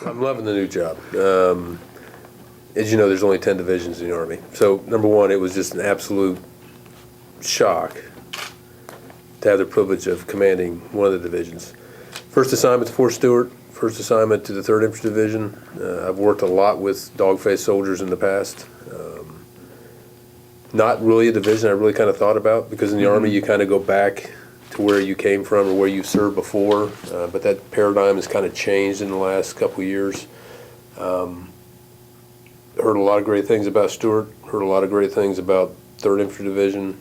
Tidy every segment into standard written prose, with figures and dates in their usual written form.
I'm loving the new job. As you know, there's only 10 divisions in the Army. So, number one, it was just an absolute shock to have the privilege of commanding one of the divisions. First assignment to Fort Stewart, first assignment to the 3rd Infantry Division. I've worked a lot with dog-faced soldiers in the past. Not really a division I really kind of thought about, because in the Army you kind of go back to where you came from or where you served before, but that paradigm has kind of changed in the last couple of years. Heard a lot of great things about Stewart, heard a lot of great things about 3rd Infantry Division,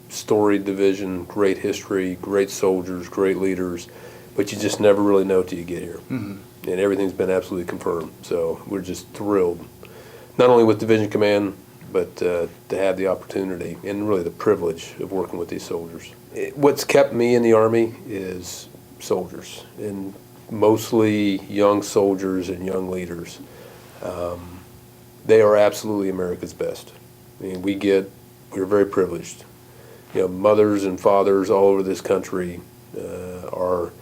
storied division, great history, great soldiers, great leaders, but you just never really know till you get here. And everything's been absolutely confirmed, so we're just thrilled, not only with Division Command, but to have the opportunity and really the privilege of working with these soldiers. What's kept me in the Army is soldiers, and mostly young soldiers and young leaders. They are absolutely America's best. I mean, we're very privileged. You know, mothers and fathers all over this country are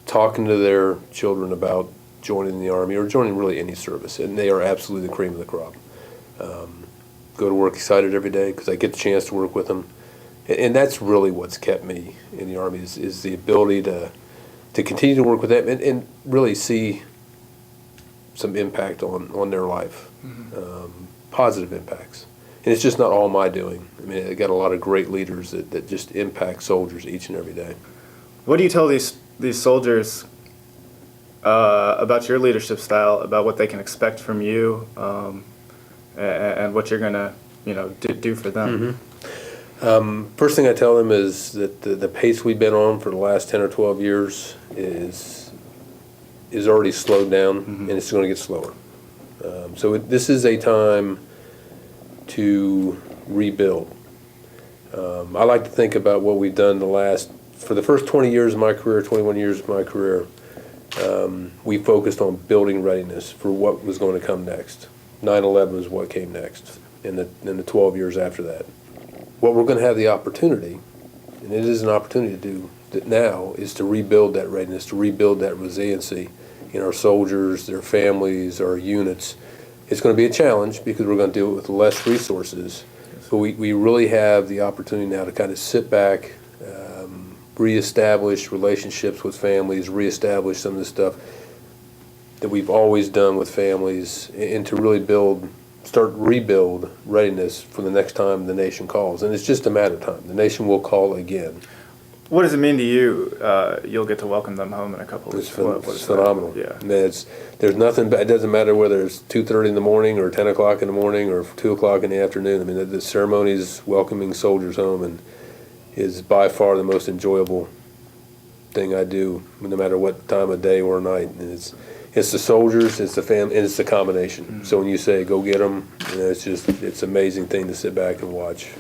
talking to their children about joining the Army or joining really any service, and they are absolutely the cream of the crop. Go to work excited every day because I get the chance to work with them, and that's really what's kept me in the Army is the ability to continue to work with them and really see some impact on their life, positive impacts. And it's just not all my doing. I mean, I got a lot of great leaders that just impact soldiers each and every day. What do you tell these soldiers about your leadership style, about what they can expect from you, and what you're gonna, do for them? First thing I tell them is that the pace we've been on for the last 10 or 12 years is already slowed down, and it's going to get slower. So this is a time to rebuild. I like to think about what we've done for the first 20 years of my career, 21 years of my career, we focused on building readiness for what was going to come next. 9/11 was what came next, in the 12 years after that. What we're going to have the opportunity, and it is an opportunity to do that now, is to rebuild that readiness, to rebuild that resiliency in our soldiers, their families, our units. It's going to be a challenge because we're going to do it with less resources, but we really have the opportunity now to kind of sit back, reestablish relationships with families, reestablish some of the stuff that we've always done with families, and to really rebuild readiness for the next time the nation calls. And it's just a matter of time. The nation will call again. What does it mean to you? You'll get to welcome them home in a couple of weeks. It's phenomenal. Yeah. I mean, there's nothing. It doesn't matter whether it's 2:30 in the morning or 10 o'clock in the morning or 2 o'clock in the afternoon. I mean, the ceremonies welcoming soldiers home and is by far the most enjoyable thing I do, no matter what time of day or night. And it's the soldiers, it's the family, and it's the combination. So when you say go get them, it's an amazing thing to sit back and watch.